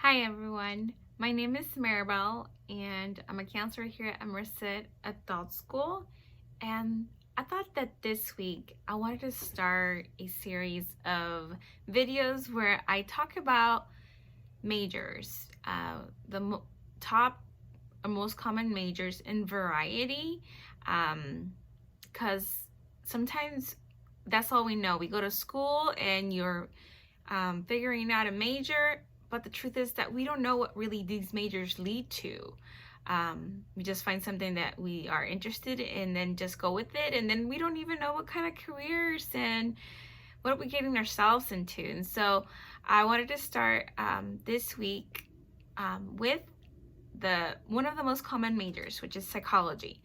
Hi everyone, my name is Maribel and I'm a counselor here at Merced Adult School, and I thought that this week I wanted to start a series of videos where I talk about majors, the top or most common majors in variety, because sometimes that's all we know. We go to school and you're figuring out a major, but the truth is that we don't know what really these majors lead to. We just find something that we are interested in and then just go with it, and then we don't even know what kind of careers and what are we getting ourselves into. And so I wanted to start this week with the one of the most common majors, which is psychology.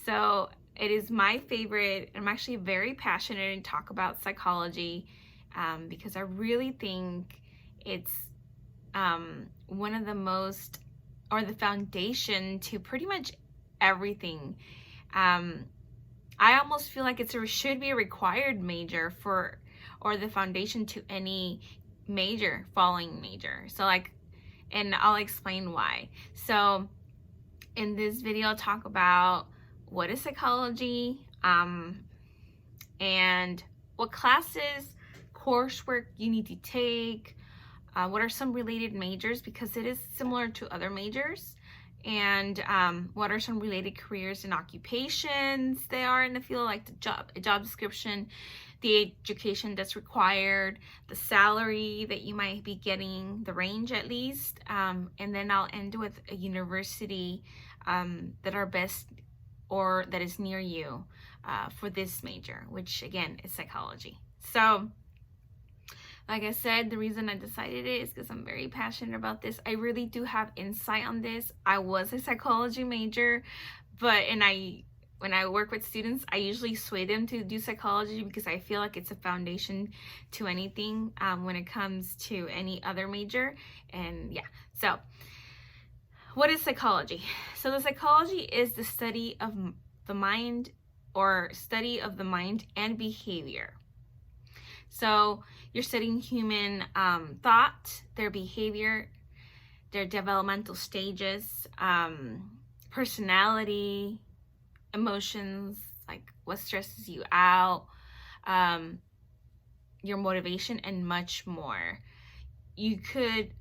So it is my favorite. I'm actually very passionate and talk about psychology because I really think it's one of the most, or the foundation to pretty much everything. I almost feel like should be a required major for, or the foundation to any major, following major. So and I'll explain why. So in this video, I'll talk about what is psychology, and what classes, coursework you need to take, what are some related majors, because it is similar to other majors, and what are some related careers and occupations they are in the field, like the job description, the education that's required, the salary that you might be getting, the range at least, and then I'll end with a university that are best or that is near you for this major, which again is psychology. So like I said, the reason I decided it is because I'm very passionate about this. I really do have insight on this. I was a psychology major, when I work with students, I usually sway them to do psychology because I feel like it's a foundation to anything when it comes to any other major. And yeah, so what is psychology? So the psychology is the study of the mind, or study of the mind and behavior. So you're studying human thought, their behavior, their developmental stages, personality, emotions, like what stresses you out, your motivation, and much more. It could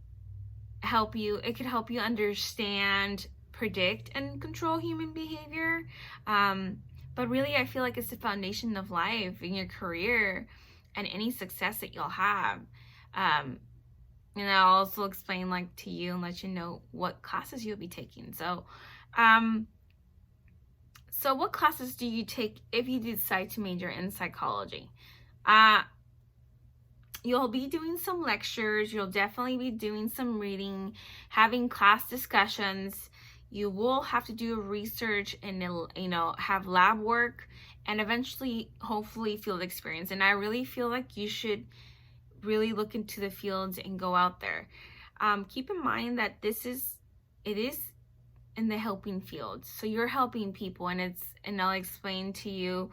help you understand, predict, and control human behavior. But really, I feel like it's the foundation of life in your career and any success that you'll have. And I'll also explain to you and let you know what classes you'll be taking. So what classes do you take if you decide to major in psychology? You'll be doing some lectures, you'll definitely be doing some reading, having class discussions. You will have to do research and have lab work, and eventually hopefully field experience. And I really feel like you should really look into the fields and go out there. Keep in mind that it is in the helping field, so you're helping people, and I'll explain to you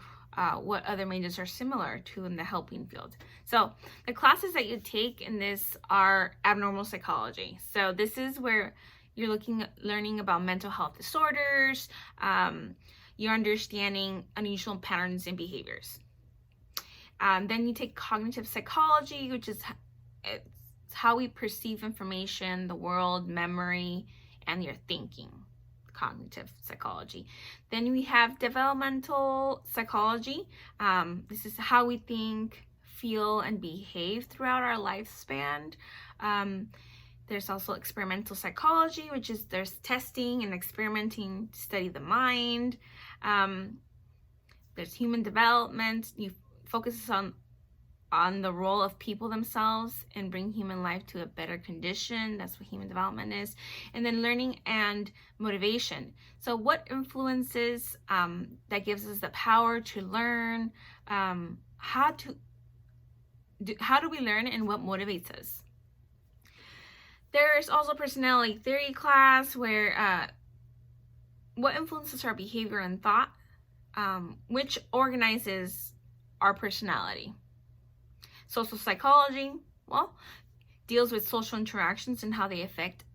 what other majors are similar to in the helping field. So the classes that you take in this are abnormal psychology. So this is where you're learning about mental health disorders. You're understanding unusual patterns and behaviors. Then you take cognitive psychology, which is it's how we perceive information, the world, memory, and your thinking. Cognitive psychology. Then we have developmental psychology. This is how we think, feel, and behave throughout our lifespan. There's also experimental psychology, which is there's testing and experimenting to study the mind. There's human development. You focus on the role of people themselves and bring human life to a better condition. That's what human development is. And then learning and motivation. So what influences that gives us the power to learn? How do we learn, and what motivates us? There's also personality theory class, where what influences our behavior and thought, which organizes our personality. Social psychology, well, deals with social interactions and how they affect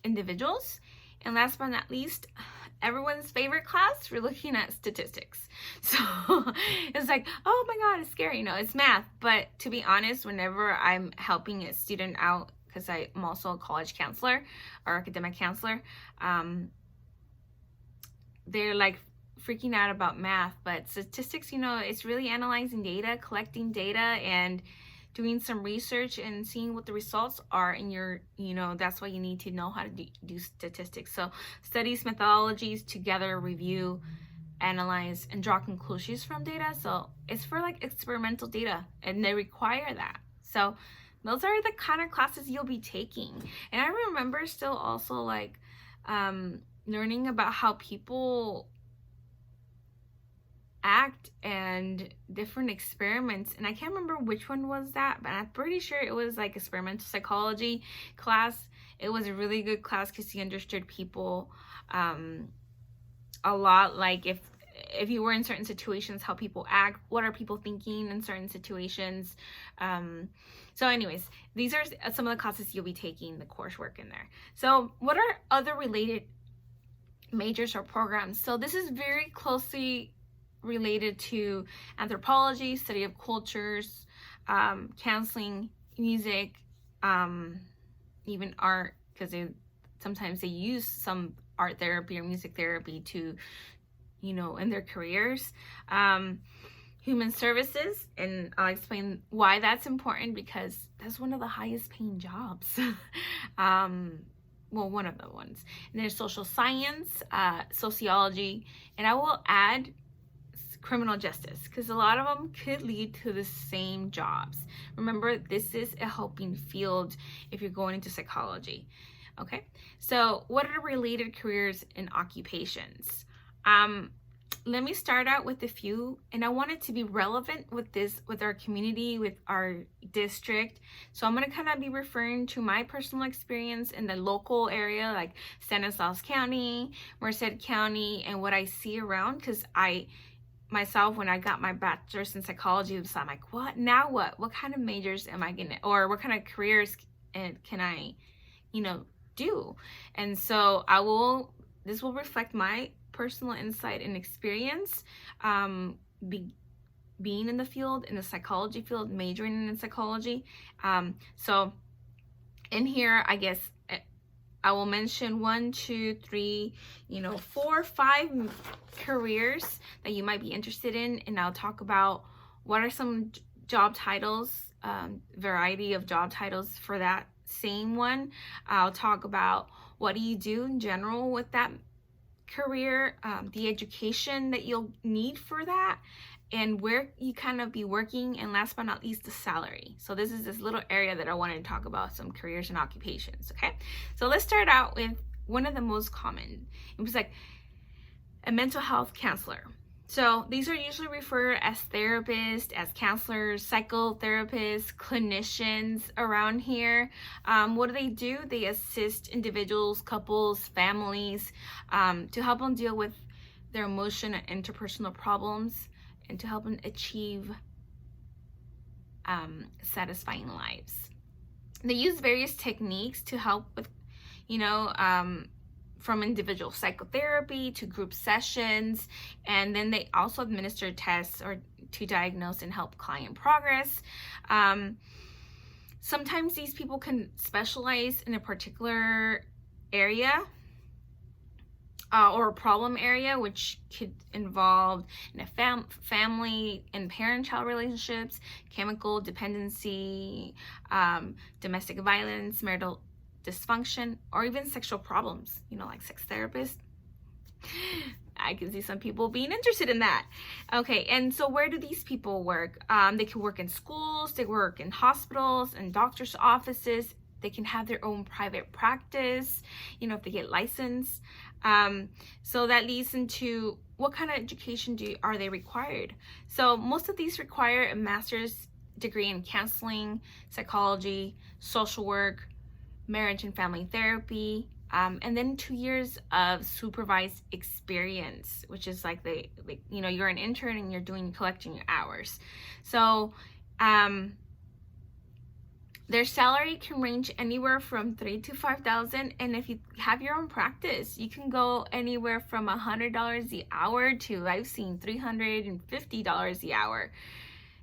individuals. And last but not least, everyone's favorite class, we're looking at statistics. So it's like, oh my God, it's scary. No, it's math. But to be honest, whenever I'm helping a student out, because I'm also a college counselor or academic counselor, they're like freaking out about math. But statistics, it's really analyzing data, collecting data, and doing some research and seeing what the results are in your, that's why you need to know how to do statistics. So studies, methodologies, together review, analyze, and draw conclusions from data. So it's for like experimental data, and they require that. So those are the kind of classes you'll be taking. And I remember still also like learning about how people act and different experiments, and I can't remember which one was that, but I'm pretty sure it was like experimental psychology class. It was a really good class because you understood people a lot, like if you were in certain situations, how people act, what are people thinking in certain situations. So anyways, these are some of the classes you'll be taking, the coursework in there. So what are other related majors or programs? So this is very closely related to anthropology, study of cultures, counseling, music, even art, because sometimes they use some art therapy or music therapy to, in their careers. Human services, and I'll explain why that's important, because that's one of the highest paying jobs. Well, one of the ones. And there's social science, sociology, and I will add criminal justice, because a lot of them could lead to the same jobs. Remember, this is a helping field if you're going into psychology. Okay, so what are related careers and occupations? Let me start out with a few, and I want it to be relevant with our community, with our district. So I'm going to kind of be referring to my personal experience in the local area, like Stanislaus County, Merced County, and what I see around, because myself, when I got my bachelor's in psychology, I'm like, what kind of majors am I gonna, or what kind of careers can I do? And so this will reflect my personal insight and experience, being in the field, in the psychology field, majoring in psychology. So in here, I guess I will mention 1, 2, 3, 4, 5 careers that you might be interested in, and I'll talk about what are some job titles, variety of job titles for that same one. I'll talk about what do you do in general with that career, the education that you'll need for that, and where you kind of be working, and last but not least, the salary. So this is this little area that I wanted to talk about, some careers and occupations. Okay, so let's start out with one of the most common. It was like a mental health counselor. So these are usually referred as therapists, as counselors, psychotherapists, clinicians around here. What do? They assist individuals, couples, families, to help them deal with their emotional and interpersonal problems, and to help them achieve satisfying lives. They use various techniques to help with, from individual psychotherapy to group sessions, and then they also administer tests or to diagnose and help client progress. Sometimes these people can specialize in a particular area or a problem area, which could involve in a family and parent-child relationships, chemical dependency, domestic violence, marital dysfunction, or even sexual problems, like sex therapists. I can see some people being interested in that. Okay, and so where do these people work? They can work in schools, they work in hospitals and doctors' offices. They can have their own private practice, if they get licensed. So that leads into what kind of education are they required? So most of these require a master's degree in counseling, psychology, social work, marriage and family therapy, and then 2 years of supervised experience, which is like you're an intern and you're collecting your hours. So Their salary can range anywhere from $3,000 to $5,000, and if you have your own practice, you can go anywhere from $100 the hour to, I've seen, $350 the hour.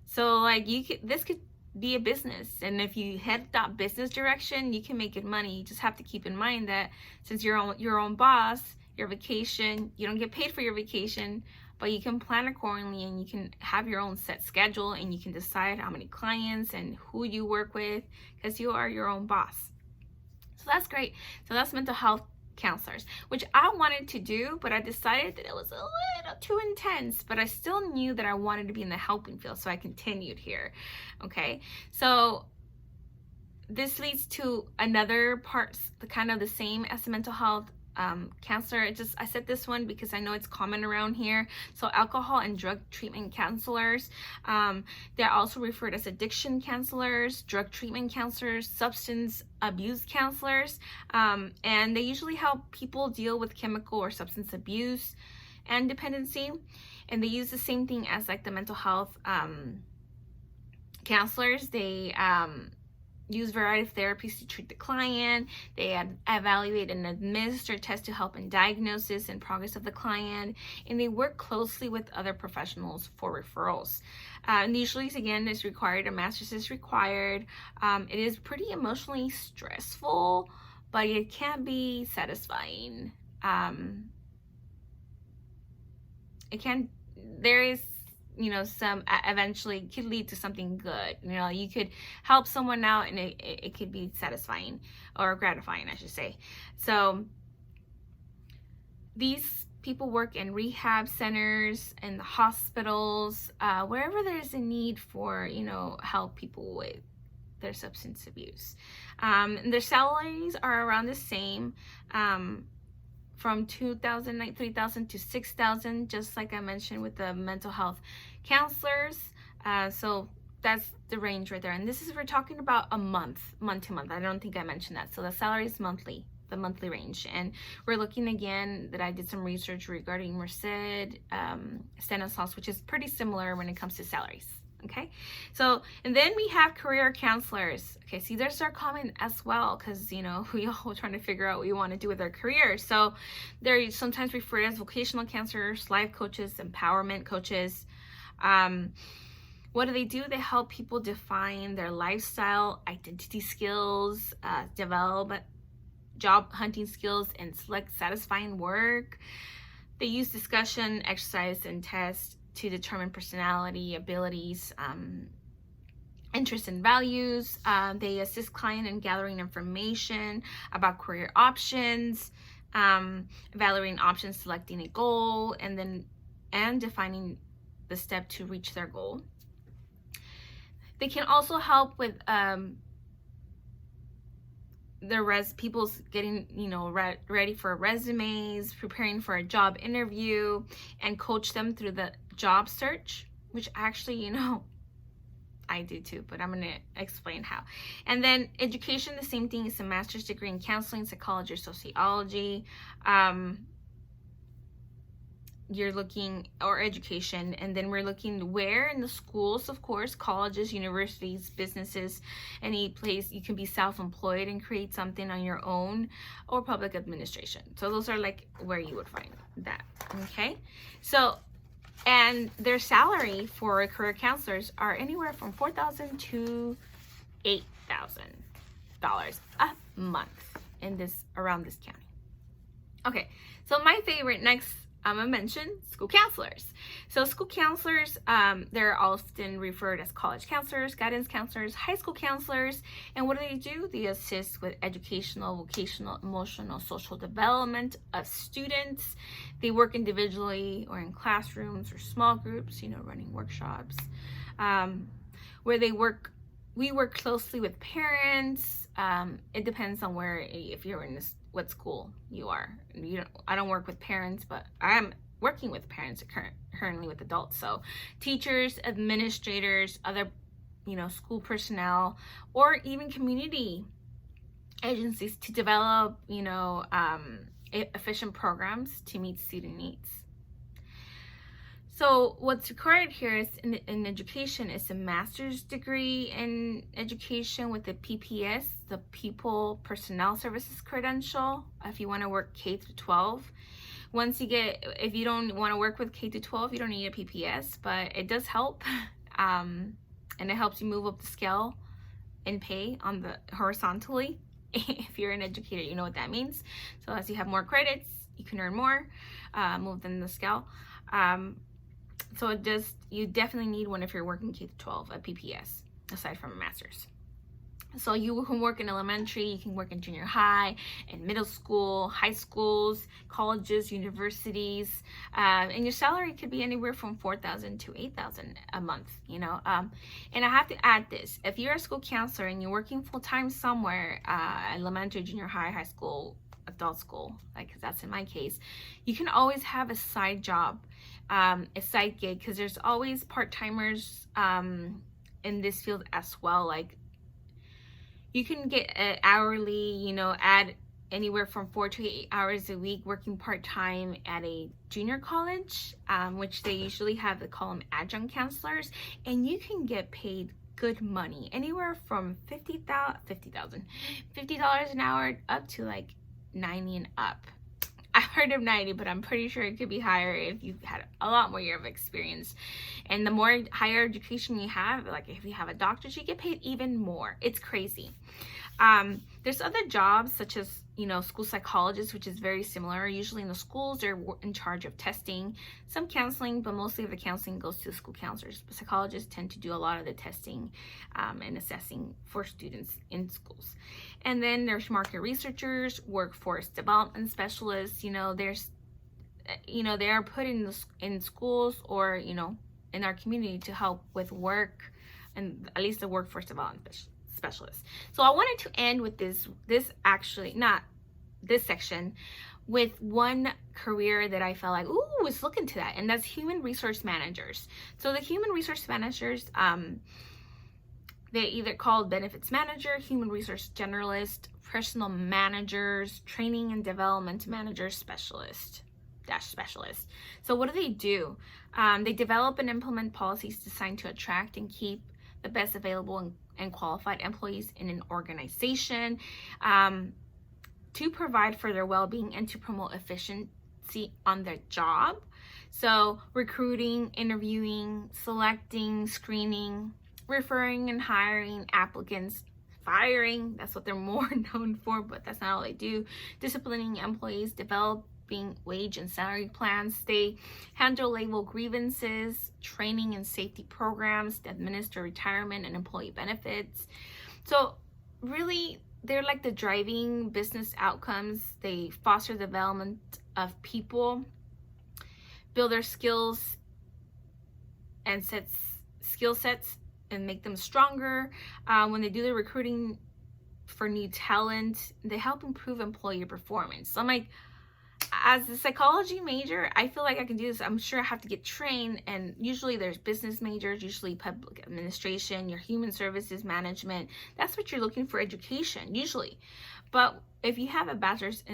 So like this could be a business, and if you head that business direction, you can make good money. You just have to keep in mind that since you're your own boss, your vacation, you don't get paid for your vacation, but you can plan accordingly, and you can have your own set schedule, and you can decide how many clients and who you work with, because you are your own boss. So that's great. So that's mental health counselors, which I wanted to do, but I decided that it was a little too intense, but I still knew that I wanted to be in the helping field, so I continued here. Okay, so this leads to another part, kind of the same as the mental health counselor. I said this one because I know it's common around here. So alcohol and drug treatment counselors, they're also referred as addiction counselors, drug treatment counselors, substance abuse counselors, and they usually help people deal with chemical or substance abuse and dependency, and they use the same thing as like the mental health counselors. They use a variety of therapies to treat the client. They evaluate and administer tests to help in diagnosis and progress of the client, and they work closely with other professionals for referrals. And usually, again, is required, a master's is required. It is pretty emotionally stressful, but it can be satisfying. There is, some eventually could lead to something good. You could help someone out, and it could be satisfying or gratifying, I should say. So these people work in rehab centers and the hospitals, wherever there's a need for, help people with their substance abuse. And their salaries are around the same, from $2,000, like $3,000 to $6,000, just like I mentioned with the mental health counselors. So that's the range right there. And this is, we're talking about a month to month. I don't think I mentioned that. So the salary is monthly, the monthly range. And we're looking again that I did some research regarding Merced, Stanislaus, which is pretty similar when it comes to salaries. Okay, so, and then we have career counselors. Okay, see, those are common as well, because we all trying to figure out what we want to do with our career. So they're sometimes referred as vocational counselors, life coaches, empowerment coaches. What do? They help people define their lifestyle, identity skills, develop job hunting skills, and select satisfying work. They use discussion, exercise, and tests to determine personality, abilities, interests, and values. They assist client in gathering information about career options, evaluating options, selecting a goal, and defining the step to reach their goal. They can also help with people's getting ready for resumes, preparing for a job interview, and coach them through the job search, which actually I do too, but I'm going to explain how. And then education, the same thing. It's a master's degree in counseling, psychology, or sociology. You're looking, or education, and then we're looking where in the schools, of course, colleges, universities, businesses, any place you can be self-employed and create something on your own, or public administration. So those are like where you would find that. Okay, so, and their salary for career counselors are anywhere from $4,000 to $8,000 a month around this county. Okay, so my favorite next, I'm going to mention school counselors. So school counselors, they're often referred as college counselors, guidance counselors, high school counselors. And what do? They assist with educational, vocational, emotional, social development of students. They work individually or in classrooms or small groups, running workshops. Where we work closely with parents. It depends on if you're in what school you are. I don't work with parents, but I'm working with parents currently with adults. So teachers, administrators, other school personnel, or even community agencies to develop efficient programs to meet student needs. So what's required here is in education is a master's degree in education with the PPS, the People Personnel Services credential, if you want to work K through 12. If you don't want to work with K through 12, you don't need a PPS, but it does help. And it helps you move up the scale in pay on the horizontally. If you're an educator, you know what that means. So as you have more credits, you can earn more, move in the scale. So you definitely need one if you're working K through 12, a PPS, aside from a master's. So you can work in elementary, you can work in junior high, in middle school, high schools, colleges, universities, and your salary could be anywhere from $4,000 to $8,000 a month, And I have to add this: if you're a school counselor and you're working full time somewhere, elementary, junior high, high school, adult school, like that's in my case, you can always have a side job, a side gig, because there's always part-timers in this field as well. Like, you can get an hourly, add anywhere from 4 to 8 hours a week working part-time at a junior college, which they usually they call them adjunct counselors, and you can get paid good money, anywhere from $50 an hour up to like 90 and up. I heard of 90, but I'm pretty sure it could be higher if you've had a lot more year of experience. And the more higher education you have, like if you have a doctorate, you get paid even more. It's crazy. There's other jobs such as, school psychologists, which is very similar. Usually in the schools, they're in charge of testing, some counseling, but mostly of the counseling goes to the school counselors. But psychologists tend to do a lot of the testing and assessing for students in schools. And then there's market researchers, workforce development specialists. They are put in schools or, in our community to help with work, and at least the workforce development specialist. So I wanted to end with this section with one career that I felt like, let's look into that, and that's human resource managers. So the human resource managers, they either called benefits manager, human resource generalist, personal managers, training and development managers, specialist. So what do? They develop and implement policies designed to attract and keep the best available and qualified employees in an organization, to provide for their well-being and to promote efficiency on their job. So recruiting, interviewing, selecting, screening, referring and hiring applicants, firing, that's what they're more known for, but that's not all they do. Disciplining employees, developing wage and salary plans. They handle labor grievances, training and safety programs, they administer retirement and employee benefits. So really, they're like the driving business outcomes. They foster the development of people, build their skills and skill sets and make them stronger. When they do the recruiting for new talent, they help improve employee performance. So I'm like, as a psychology major, I feel like I can do this. I'm sure I have to get trained, and usually there's business majors, usually public administration, your human services management. That's what you're looking for education, usually. But if you have a bachelor's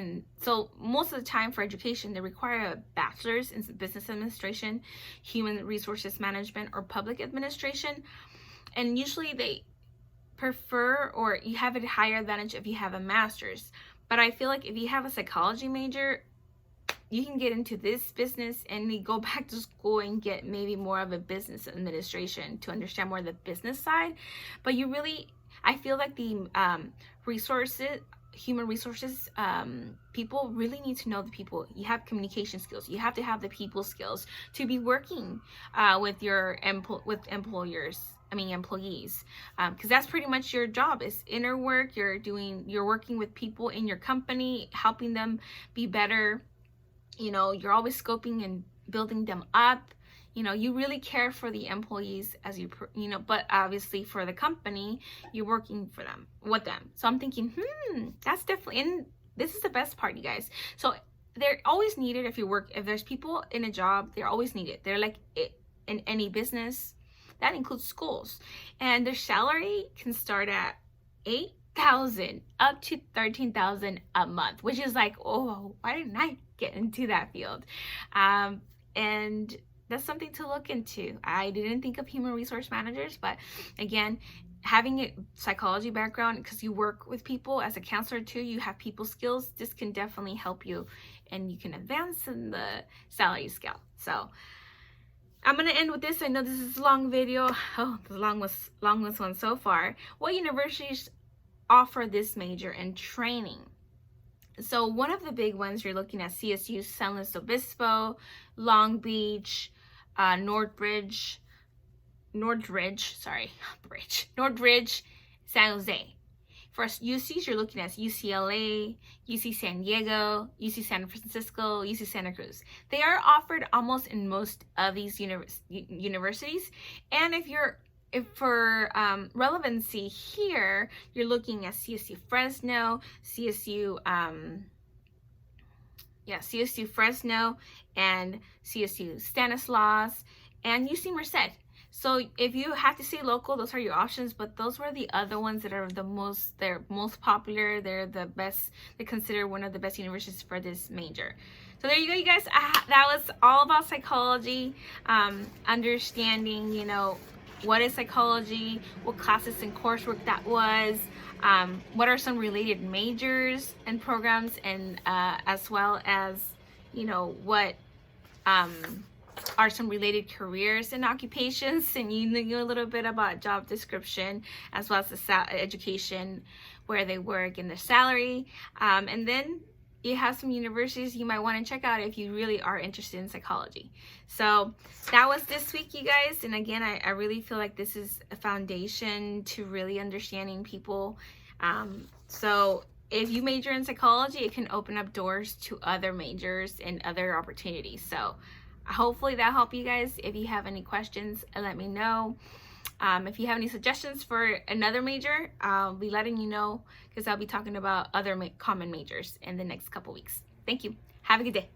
so most of the time for education, they require a bachelor's in business administration, human resources management, or public administration. And usually they prefer, or you have a higher advantage if you have a master's. But I feel like if you have a psychology major, you can get into this business and you go back to school and get maybe more of a business administration to understand more of the business side. But I feel like the human resources people really need to know the people. You have communication skills. You have to have the people skills to be working with your employees, because that's pretty much your job, is inner work. You're working with people in your company, helping them be better. You're always scoping and building them up. You really care for the employees but obviously for the company, you're working with them. So I'm thinking, that's definitely, and this is the best part, you guys. So they're always needed. If there's people in a job, they're always needed. They're like in any business. That includes schools, and their salary can start at $8,000 up to $13,000 a month, which is like, why didn't I get into that field? And that's something to look into. I didn't think of human resource managers, but again, having a psychology background, because you work with people as a counselor too, you have people skills, this can definitely help you and you can advance in the salary scale. So I'm going to end with this. I know this is a long video. Oh, the longest one so far. What universities offer this major and training? So one of the big ones, you're looking at CSU, San Luis Obispo, Long Beach, Northridge, San Jose. For UCs, you're looking at UCLA, UC San Diego, UC San Francisco, UC Santa Cruz. They are offered almost in most of these universities. And if for relevancy here, you're looking at CSU Fresno, CSU Fresno, and CSU Stanislaus, and UC Merced. So if you have to stay local, those are your options, but those were the other ones that are they're most popular. They're the best, they're considered one of the best universities for this major. So there you go, you guys. That was all about psychology, understanding, you know, what is psychology, what classes and coursework that was, what are some related majors and programs, and as well as, you know, what are some related careers and occupations, and you know a little bit about job description as well as the education, where they work and their salary, and then you have some universities you might want to check out if you really are interested in psychology. So that was this week, you guys, and again, I really feel like this is a foundation to really understanding people. So if you major in psychology, it can open up doors to other majors and other opportunities. So hopefully that helped you guys. If you have any questions, let me know. If you have any suggestions for another major, I'll be letting you know, because I'll be talking about other common majors in the next couple weeks. Thank you. Have a good day.